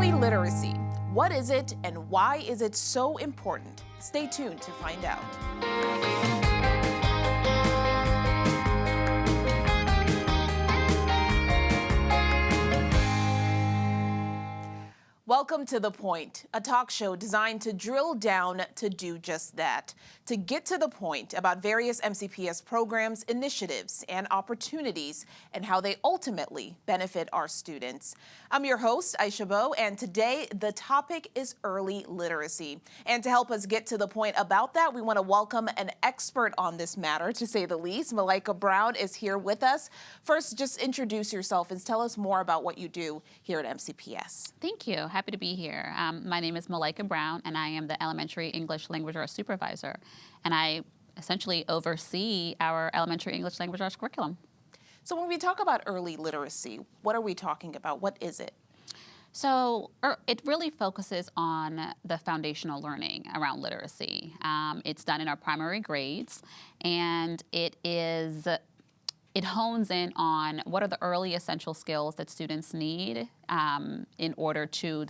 Early literacy. What is it and why is it so important? Stay tuned to find out. Welcome to The Point, a talk show designed to drill down to do just that, to get to the point about various MCPS programs, initiatives, and opportunities, and how they ultimately benefit our students. I'm your host, Aisha Mbowe, and today the topic is early literacy. And to help us get to the point about that, we want to welcome an expert on this matter, to say the least. Melaika Brown is here with us. First, just introduce yourself and tell us more about what you do here at MCPS. Thank you. Happy to be here. My name is Melaika Brown, and I am the Elementary English Language Arts Supervisor. And I essentially oversee our Elementary English Language Arts curriculum. So when we talk about early literacy, what are we talking about? What is it? So it really focuses on the foundational learning around literacy. It's done in our primary grades, and it hones in on what are the early essential skills that students need in order to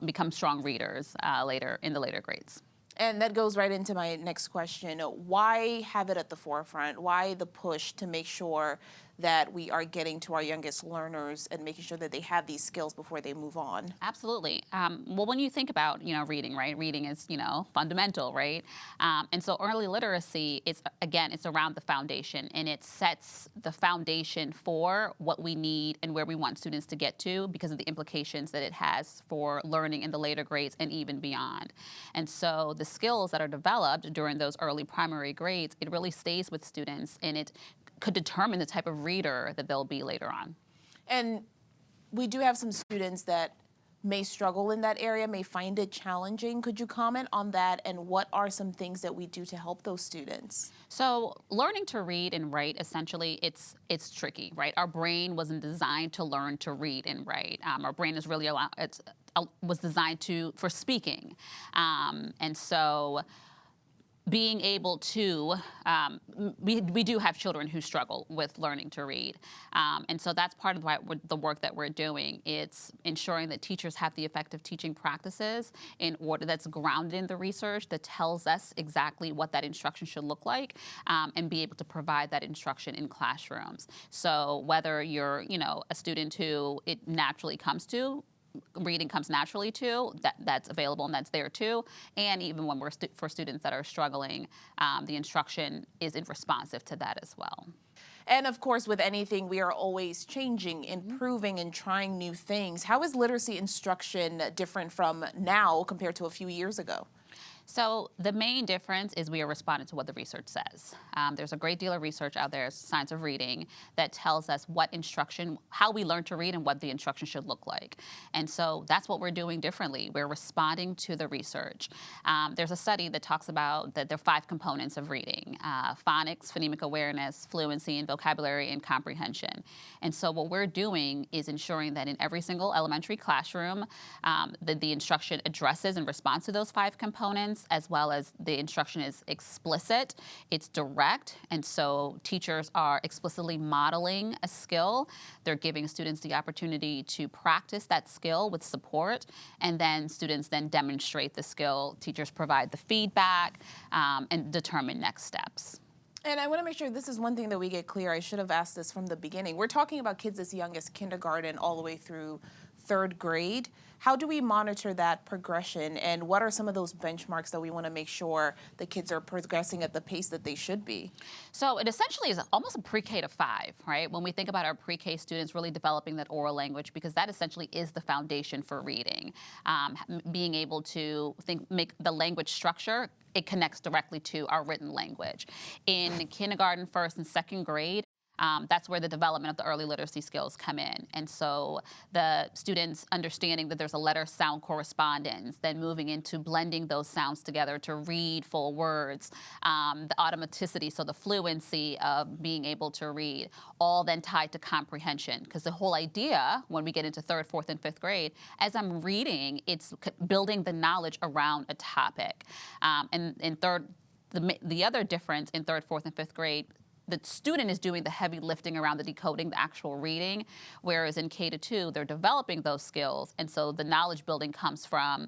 become strong readers later in the later grades. And that goes right into my next question. Why have it at the forefront? Why the push to make sure that we are getting to our youngest learners and making sure that they have these skills before they move on? Absolutely. Well, when you think about, reading, right? Reading is, fundamental, right? And so early literacy, it's around the foundation, and it sets the foundation for what we need and where we want students to get to because of the implications that it has for learning in the later grades and even beyond. And so the skills that are developed during those early primary grades, it really stays with students, and it could determine the type of reader that they'll be later on. And we do have some students that may struggle in that area, may find it challenging. Could you comment on that, and what are some things that we do to help those students? So learning to read and write, essentially, it's tricky, right? Our brain wasn't designed to learn to read and write. Our brain is really was designed for speaking. And so being able to, we do have children who struggle with learning to read. And so that's part of the work that we're doing. It's ensuring that teachers have the effective teaching practices in order that's grounded in the research that tells us exactly what that instruction should look like, and be able to provide that instruction in classrooms. So whether you're, a student who it naturally comes to, reading comes naturally to, that's available and that's there too. And even when for students that are struggling, the instruction is responsive to that as well. And of course, with anything, we are always changing, improving, and trying new things. How is literacy instruction different from now compared to a few years ago? So the main difference is we are responding to what the research says. There's a great deal of research out there, Science of Reading, that tells us how we learn to read and what the instruction should look like. And so that's what we're doing differently. We're responding to the research. There's a study that talks about that there are 5 components of reading: phonics, phonemic awareness, fluency, and vocabulary and comprehension. And so what we're doing is ensuring that in every single elementary classroom, the instruction addresses and responds to those 5 components, as well as the instruction is explicit, it's direct, and so teachers are explicitly modeling a skill. They're giving students the opportunity to practice that skill with support, and then students then demonstrate the skill. Teachers provide the feedback and determine next steps. And I want to make sure this is one thing that we get clear. I should have asked this from the beginning. We're talking about kids as young as kindergarten all the way through 3rd grade. How do we monitor that progression, and what are some of those benchmarks that we want to make sure the kids are progressing at the pace that they should be? So it essentially is almost a pre-K to 5, right? When we think about our pre-K students really developing that oral language, because that essentially is the foundation for reading. Being able to make the language structure, it connects directly to our written language. In kindergarten, 1st and 2nd grade, that's where the development of the early literacy skills come in. And so the students understanding that there's a letter-sound correspondence, then moving into blending those sounds together to read full words, the automaticity, so the fluency of being able to read, all then tied to comprehension. Because the whole idea, when we get into 3rd, 4th, and 5th grade, as I'm reading, it's building the knowledge around a topic. And in the other difference in 3rd, 4th, and 5th grade, the student is doing the heavy lifting around the decoding, the actual reading, whereas in K-2, they're developing those skills. And so the knowledge building comes from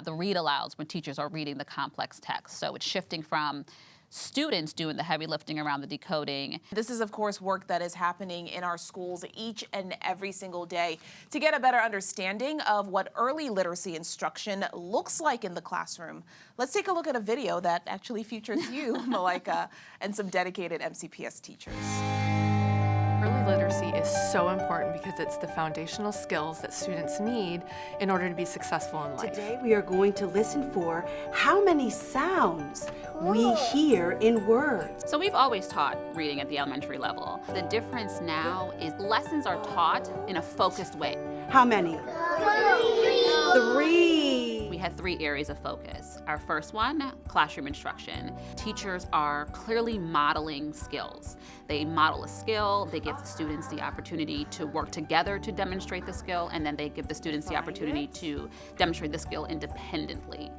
the read alouds when teachers are reading the complex text. So it's shifting from students doing the heavy lifting around the decoding. This is, of course, work that is happening in our schools each and every single day. To get a better understanding of what early literacy instruction looks like in the classroom, let's take a look at a video that actually features you, Melaika, and some dedicated MCPS teachers. Early literacy is so important because it's the foundational skills that students need in order to be successful in life. Today we are going to listen for how many sounds we hear in words. So we've always taught reading at the elementary level. The difference now is lessons are taught in a focused way. How many? Three. We had 3 areas of focus. Our first one, classroom instruction. Teachers are clearly modeling skills. They model a skill, they give the students the opportunity to work together to demonstrate the skill, and then they give the students the opportunity to demonstrate the skill independently.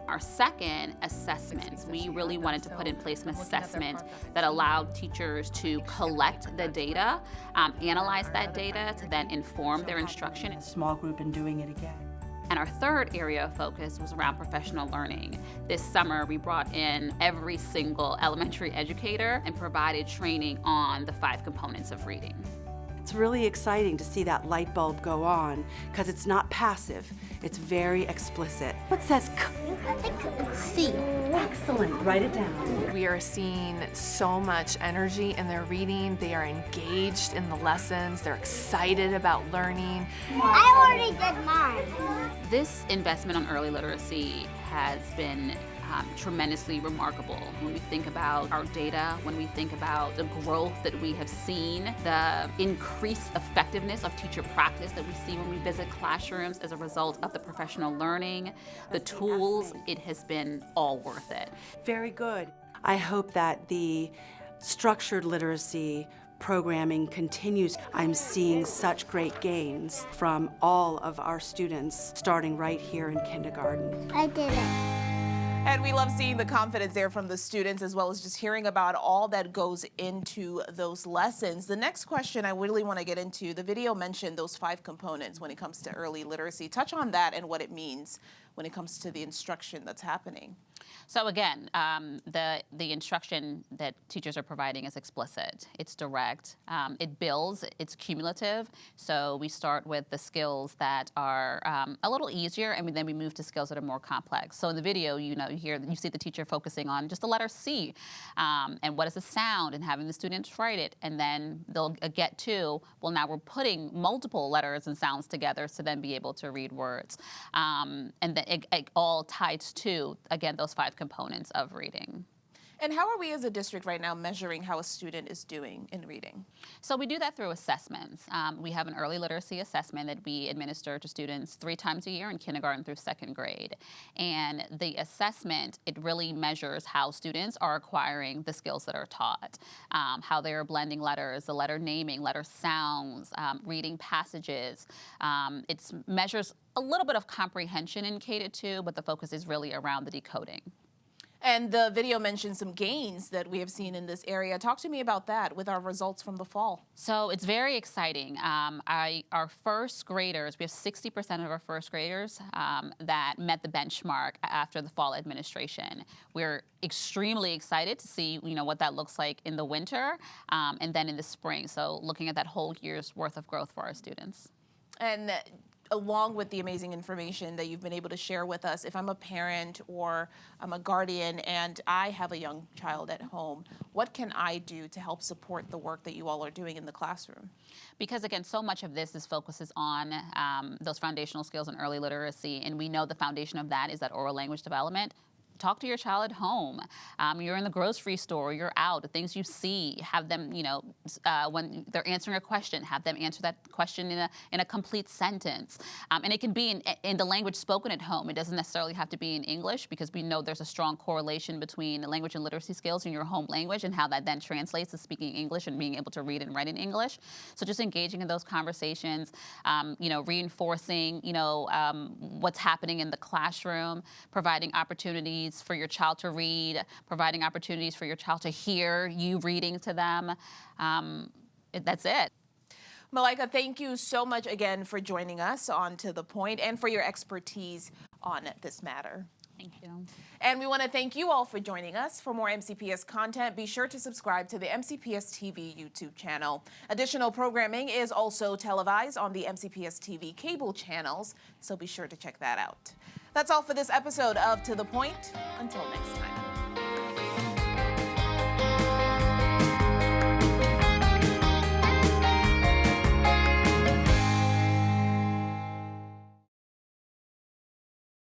Our second, assessments. We really wanted to put in place an assessment that allowed teachers to collect the data, analyze that data to then inform their instruction. Small group and doing it again. And our third area of focus was around professional learning. This summer, we brought in every single elementary educator and provided training on the 5 components of reading. It's really exciting to see that light bulb go on because it's not passive, it's very explicit. What says K? I think it's C. Excellent, write it down. We are seeing so much energy in their reading. They are engaged in the lessons. They're excited about learning. I already did mine. This investment on early literacy has been tremendously remarkable. When we think about our data, when we think about the growth that we have seen, the increased effectiveness of teacher practice that we see when we visit classrooms as a result of the professional learning, the tools, it has been all worth it. Very good. I hope that the structured literacy programming continues. I'm seeing such great gains from all of our students starting right here in kindergarten. I did it. And we love seeing the confidence there from the students, as well as just hearing about all that goes into those lessons. The next question I really want to get into, the video mentioned those 5 components when it comes to early literacy. Touch on that and what it means when it comes to the instruction that's happening. So again, the instruction that teachers are providing is explicit. It's direct. It builds. It's cumulative. So we start with the skills that are a little easier, and then we move to skills that are more complex. So in the video, you see the teacher focusing on just the letter C, and what is a sound, and having the students write it, and then they'll get to, well, now we're putting multiple letters and sounds together to then be able to read words, and then it all ties to, again, those 5 components of reading. And how are we as a district right now measuring how a student is doing in reading? So we do that through assessments. We have an early literacy assessment that we administer to students 3 times a year in kindergarten through 2nd grade. And the assessment, it really measures how students are acquiring the skills that are taught, how they are blending letters, the letter naming, letter sounds, reading passages. It measures a little bit of comprehension in K-2, but the focus is really around the decoding. And the video mentioned some gains that we have seen in this area. Talk to me about that with our results from the fall. So it's very exciting. Our first graders, we have 60% of our first graders that met the benchmark after the fall administration. We're extremely excited to see what that looks like in the winter and then in the spring. So looking at that whole year's worth of growth for our students. And along with the amazing information that you've been able to share with us, if I'm a parent or I'm a guardian and I have a young child at home, what can I do to help support the work that you all are doing in the classroom? Because again, so much of this focuses on those foundational skills and early literacy, and we know the foundation of that is that oral language development. Talk to your child at home. You're in the grocery store, you're out, the things you see, have them, when they're answering a question, have them answer that question in a complete sentence. And it can be in the language spoken at home. It doesn't necessarily have to be in English, because we know there's a strong correlation between language and literacy skills in your home language and how that then translates to speaking English and being able to read and write in English. So just engaging in those conversations, reinforcing, what's happening in the classroom, providing opportunities opportunities for your child to read, providing opportunities for your child to hear you reading to them. That's it. Melaika, thank you so much again for joining us on To The Point and for your expertise on this matter. Thank you. And we want to thank you all for joining us. For more MCPS content, be sure to subscribe to the MCPS TV YouTube channel. Additional programming is also televised on the MCPS TV cable channels, so be sure to check that out. That's all for this episode of To The Point. Until next time.